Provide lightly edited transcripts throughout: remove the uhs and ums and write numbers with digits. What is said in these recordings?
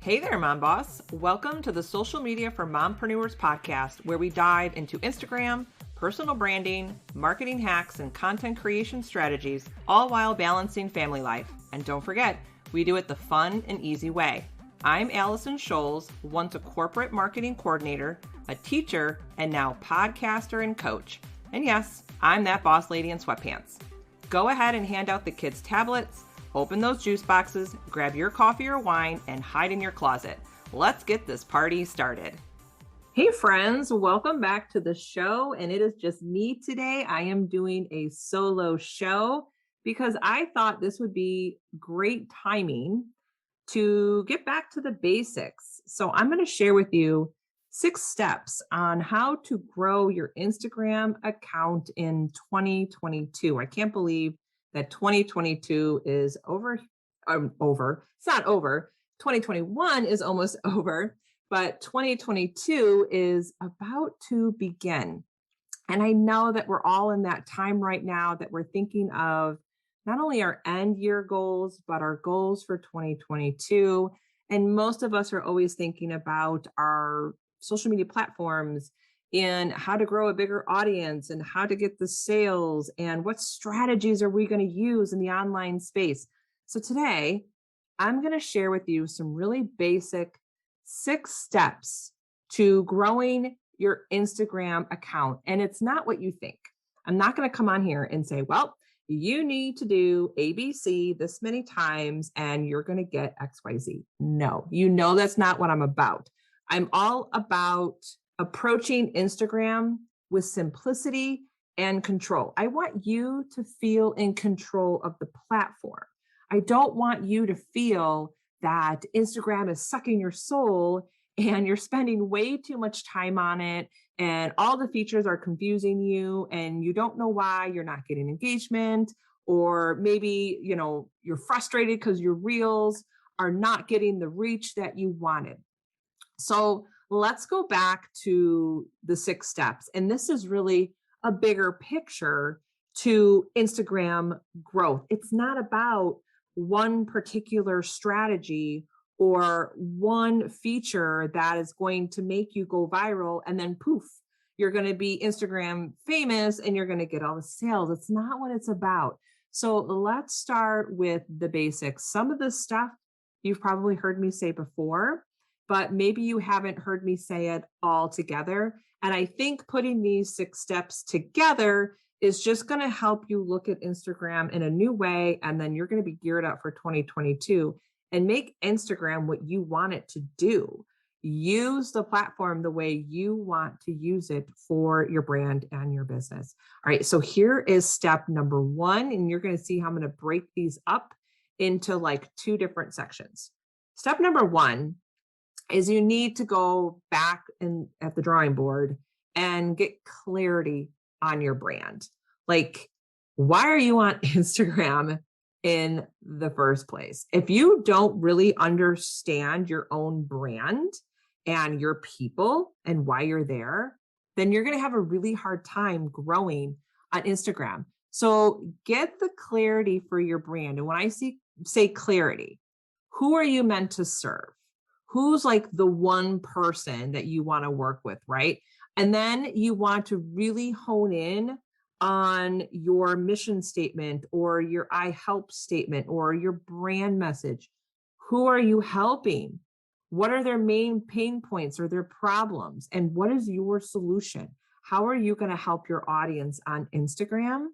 Hey there, Mom Boss. Welcome to the Social Media for Mompreneurs podcast, where we dive into Instagram, personal branding, marketing hacks, and content creation strategies, all while balancing family life. And don't forget, we do it the fun and easy way. I'm Allison Scholes, once a corporate marketing coordinator, a teacher, and now podcaster and coach. And yes, I'm that boss lady in sweatpants. Go ahead and hand out the kids' tablets, open those juice boxes, grab your coffee or wine, and hide in your closet. Let's get this party started. Hey friends, welcome back to the show. And it is just me today. I am doing a solo show because I thought this would be great timing to get back to the basics. So I'm going to share with you 6 steps on how to grow your Instagram account in 2022. I can't believe that 2022 is over. It's not over. 2021 is almost over, but 2022 is about to begin. And I know that we're all in that time right now that we're thinking of not only our end year goals, but our goals for 2022. And most of us are always thinking about our social media platforms and how to grow a bigger audience and how to get the sales and what strategies are we going to use in the online space. So today, I'm going to share with you some really basic 6 steps to growing your Instagram account. And it's not what you think. I'm not going to come on here and say, well, you need to do ABC this many times and you're going to get XYZ. No, you know that's not what I'm about. I'm all about approaching Instagram with simplicity and control. I want you to feel in control of the platform. I don't want you to feel that Instagram is sucking your soul and you're spending way too much time on it and all the features are confusing you and you don't know why you're not getting engagement, or maybe, you're frustrated because your reels are not getting the reach that you wanted. So let's go back to the 6 steps. And this is really a bigger picture to Instagram growth. It's not about one particular strategy or one feature that is going to make you go viral and then poof, you're going to be Instagram famous and you're going to get all the sales. It's not what it's about. So let's start with the basics. Some of this stuff you've probably heard me say before, but maybe you haven't heard me say it all together. And I think putting these 6 steps together is just going to help you look at Instagram in a new way. And then you're going to be geared up for 2022 and make Instagram what you want it to do. Use the platform the way you want to use it for your brand and your business. All right, so here is step number 1. And you're going to see how I'm going to break these up into like 2 different sections. Step number 1 is you need to go back at the drawing board and get clarity on your brand. Like, why are you on Instagram in the first place? If you don't really understand your own brand and your people and why you're there, then you're going to have a really hard time growing on Instagram. So get the clarity for your brand. And when I say clarity, who are you meant to serve? Who's like the one person that you want to work with, right? And then you want to really hone in on your mission statement or your I help statement or your brand message. Who are you helping? What are their main pain points or their problems? And what is your solution? How are you going to help your audience on Instagram?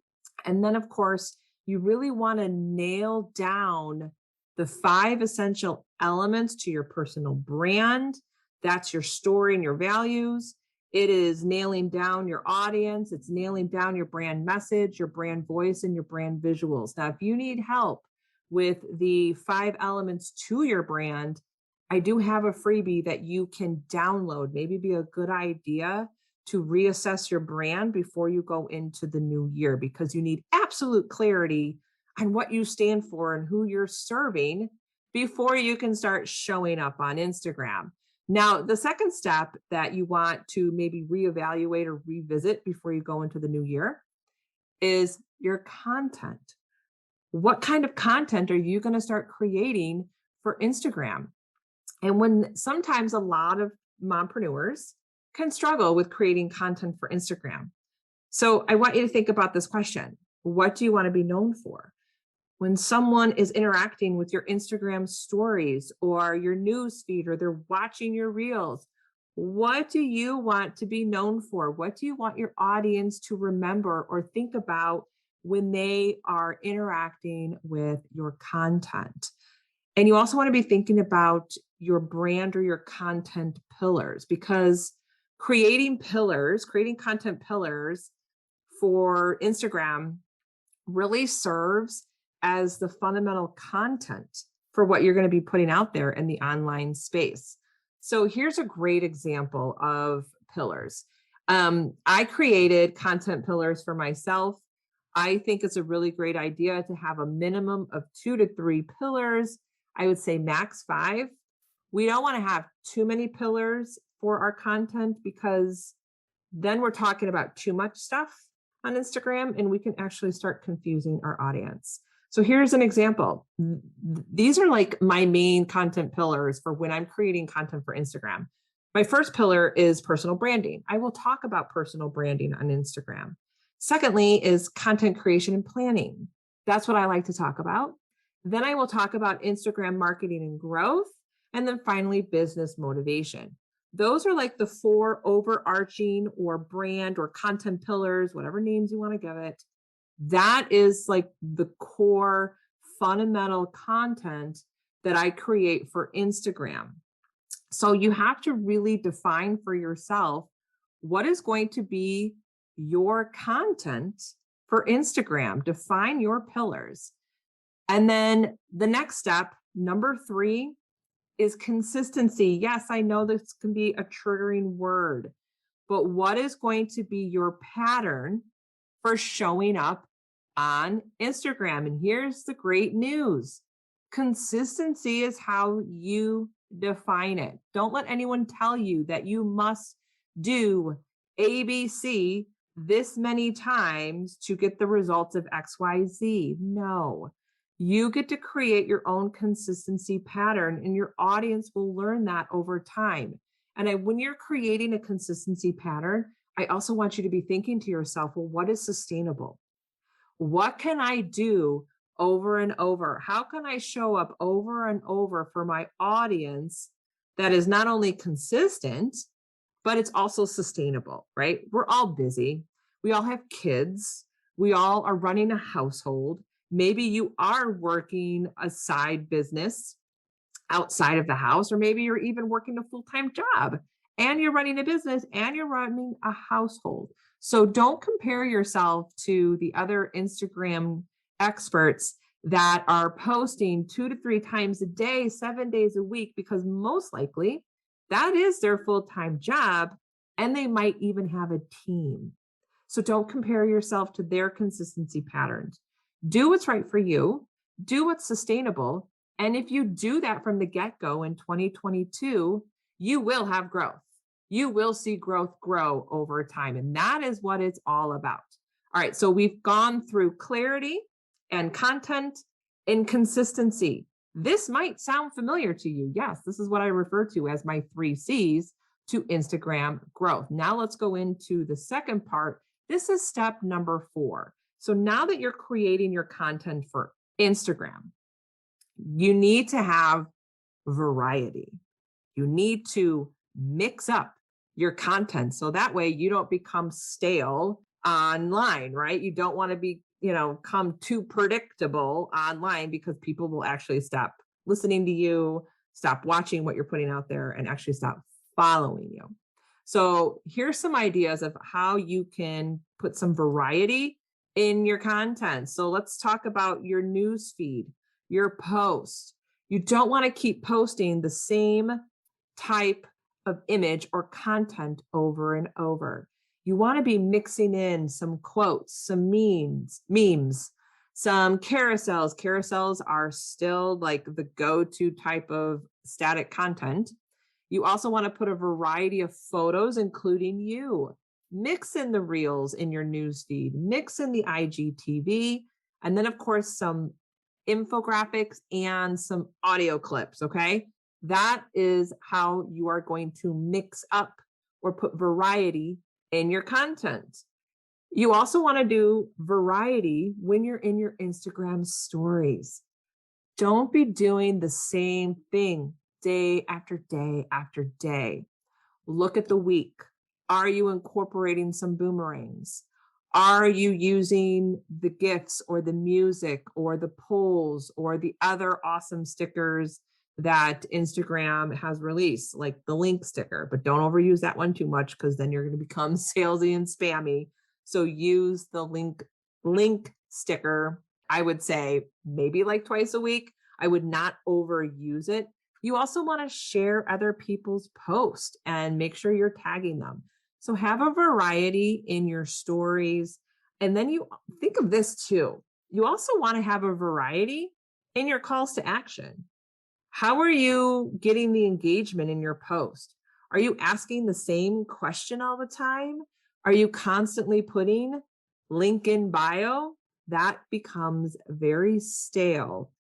And then, of course, you really want to nail down the 5 essential elements to your personal brand. That's your story and your values. It is nailing down your audience. It's nailing down your brand message, your brand voice, and your brand visuals. Now, if you need help with the 5 elements to your brand, I do have a freebie that you can download. Maybe be a good idea to reassess your brand before you go into the new year, because you need absolute clarity on what you stand for and who you're serving before you can start showing up on Instagram. Now, the second step that you want to maybe reevaluate or revisit before you go into the new year is your content. What kind of content are you going to start creating for Instagram? And when sometimes a lot of mompreneurs can struggle with creating content for Instagram. So I want you to think about this question. What do you want to be known for? When someone is interacting with your Instagram stories or your news feed, or they're watching your reels, what do you want to be known for? What do you want your audience to remember or think about when they are interacting with your content? And you also want to be thinking about your brand or your content pillars, because creating content pillars for Instagram really serves as the fundamental content for what you're going to be putting out there in the online space. So here's a great example of pillars. I created content pillars for myself. I think it's a really great idea to have a minimum of 2 to 3 pillars. I would say max 5. We don't want to have too many pillars for our content, because then we're talking about too much stuff on Instagram and we can actually start confusing our audience. So here's an example. These are like my main content pillars for when I'm creating content for Instagram. My first pillar is personal branding. I will talk about personal branding on Instagram. Secondly is content creation and planning. That's what I like to talk about. Then I will talk about Instagram marketing and growth. And then finally, business motivation. Those are like the 4 overarching or brand or content pillars, whatever names you want to give it. That is like the core fundamental content that I create for Instagram. So you have to really define for yourself what is going to be your content for Instagram. Define your pillars. And then the next step, number 3, is consistency. Yes, I know this can be a triggering word, but what is going to be your pattern for showing up on Instagram? And here's the great news. Consistency is how you define it. Don't let anyone tell you that you must do ABC this many times to get the results of XYZ. No, you get to create your own consistency pattern, and your audience will learn that over time. And when you're creating a consistency pattern, I also want you to be thinking to yourself, well, what is sustainable? What can I do over and over? How can I show up over and over for my audience that is not only consistent, but it's also sustainable, right? We're all busy. We all have kids. We all are running a household. Maybe you are working a side business outside of the house, or maybe you're even working a full-time job and you're running a business and you're running a household. So don't compare yourself to the other Instagram experts that are posting 2 to 3 times a day, 7 days a week, because most likely that is their full-time job and they might even have a team. So don't compare yourself to their consistency patterns. Do what's right for you, do what's sustainable. And if you do that from the get-go in 2022, you will have growth. You will see growth grow over time. And that is what it's all about. All right, so we've gone through clarity and content and consistency. This might sound familiar to you. Yes, this is what I refer to as my 3 C's to Instagram growth. Now let's go into the second part. This is step number 4. So now that you're creating your content for Instagram, you need to have variety. You need to mix up your content so that way you don't become stale online, right? You don't want to be, come too predictable online, because people will actually stop listening to you, stop watching what you're putting out there, and actually stop following you. So here's some ideas of how you can put some variety in your content. So let's talk about your news feed, your post. You don't want to keep posting the same type of image or content over and over. You want to be mixing in some quotes, some memes, some carousels. Carousels are still like the go-to type of static content. You also want to put a variety of photos, including you. Mix in the reels in your newsfeed, mix in the IGTV, and then, of course, some infographics and some audio clips, okay? That is how you are going to mix up or put variety in your content. You also want to do variety when you're in your Instagram stories. Don't be doing the same thing day after day after day. Look at the week. Are you incorporating some boomerangs? Are you using the GIFs or the music or the polls or the other awesome stickers that Instagram has released, like the link sticker? But don't overuse that one too much because then you're going to become salesy and spammy. So use the link sticker, I would say maybe like twice a week. I would not overuse it. You also want to share other people's posts and make sure you're tagging them. So have a variety in your stories. And then you think of this too. You also want to have a variety in your calls to action. How are you getting the engagement in your post? Are you asking the same question all the time? Are you constantly putting link in bio? That becomes very stale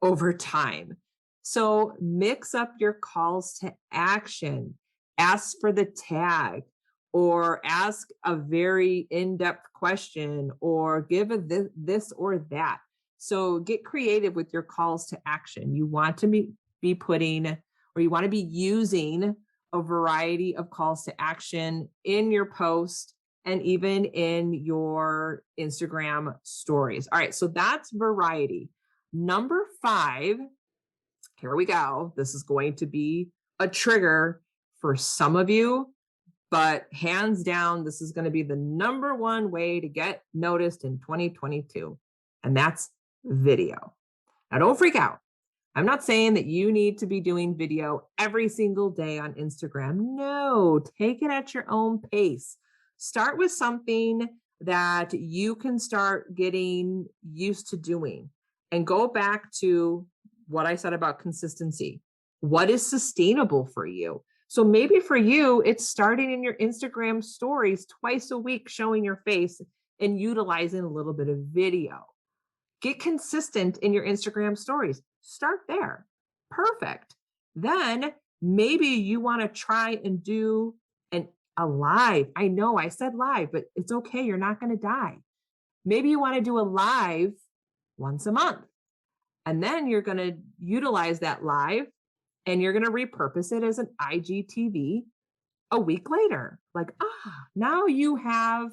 over time. So mix up your calls to action, ask for the tag, or ask a very in-depth question, or give a this or that. So get creative with your calls to action. You want to be putting, or you want to be using a variety of calls to action in your post and even in your Instagram stories. All right, so that's variety. Number 5, here we go. This is going to be a trigger for some of you, but hands down, this is going to be the number one way to get noticed in 2022, and that's video. Now, don't freak out. I'm not saying that you need to be doing video every single day on Instagram. No, take it at your own pace. Start with something that you can start getting used to doing and go back to what I said about consistency. What is sustainable for you? So maybe for you, it's starting in your Instagram stories twice a week, showing your face and utilizing a little bit of video. Get consistent in your Instagram stories. Start there. Perfect. Then maybe you want to try and do a live. I know I said live, but it's okay. You're not going to die. Maybe you want to do a live once a month. And then you're going to utilize that live and you're going to repurpose it as an IGTV a week later. Like, now you have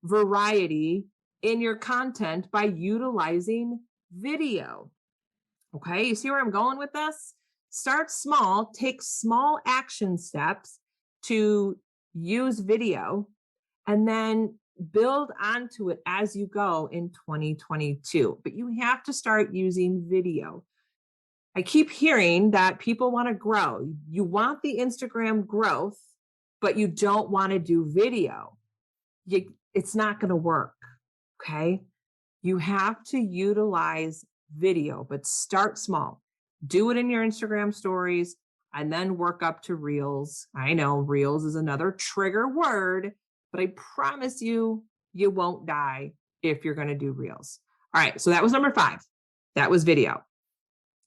variety in your content by utilizing video. Okay, you see where I'm going with this? Start small, take small action steps to use video, and then build onto it as you go in 2022. But you have to start using video. I keep hearing that people want to grow. You want the Instagram growth, but you don't want to do video. It's not going to work. Okay. You have to utilize video, but start small. Do it in your Instagram stories and then work up to Reels. I know Reels is another trigger word, but I promise you, you won't die if you're going to do Reels. All right. So that was number 5. That was video.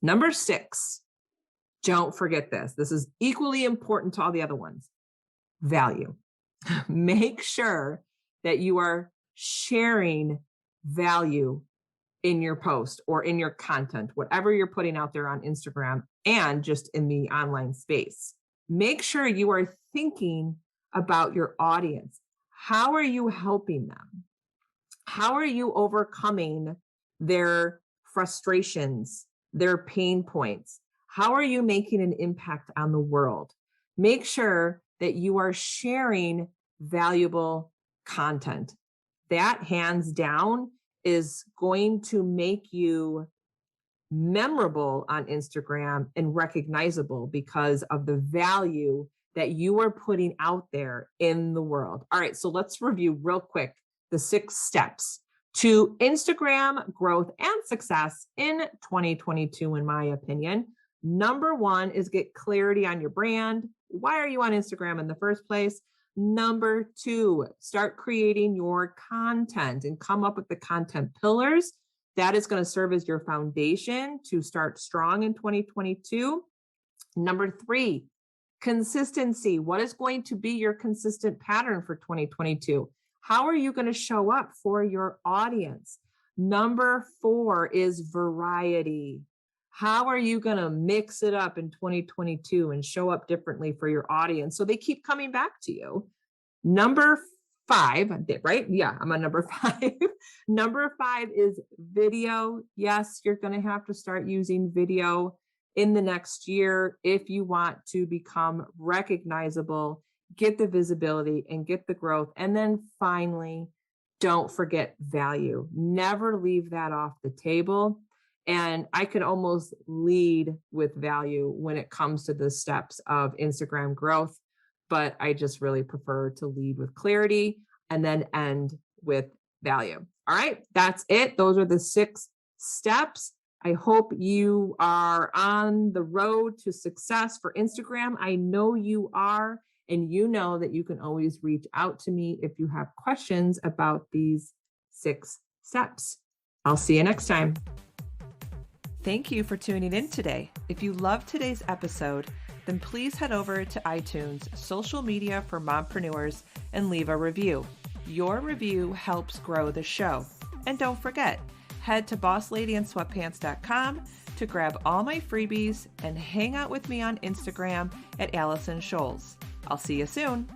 Number 6, don't forget this. This is equally important to all the other ones. Value. Make sure that you are sharing value in your post or in your content, whatever you're putting out there on Instagram and just in the online space. Make sure you are thinking about your audience. How are you helping them? How are you overcoming their frustrations, their pain points? How are you making an impact on the world? Make sure that you are sharing valuable content. That hands down is going to make you memorable on Instagram and recognizable because of the value that you are putting out there in the world. All right, so let's review real quick the 6 steps to Instagram growth and success in 2022, in my opinion. Number 1 is get clarity on your brand. Why are you on Instagram in the first place? Number 2, start creating your content and come up with the content pillars. That is going to serve as your foundation to start strong in 2022. Number 3, consistency. What is going to be your consistent pattern for 2022? How are you going to show up for your audience? Number 4 is variety. How are you going to mix it up in 2022 and show up differently for your audience so they keep coming back to you? Number 5, right? Yeah, I'm on number 5. Number 5 is video. Yes, you're going to have to start using video in the next year if you want to become recognizable, get the visibility, and get the growth. And then finally, don't forget value. Never leave that off the table. And I can almost lead with value when it comes to the steps of Instagram growth, but I just really prefer to lead with clarity and then end with value. All right, that's it. Those are the 6 steps. I hope you are on the road to success for Instagram. I know you are, and you know that you can always reach out to me if you have questions about these 6 steps. I'll see you next time. Thank you for tuning in today. If you loved today's episode, then please head over to iTunes, social media for mompreneurs, and leave a review. Your review helps grow the show. And don't forget, head to bossladyandsweatpants.com to grab all my freebies and hang out with me on Instagram at Allison Scholes. I'll see you soon.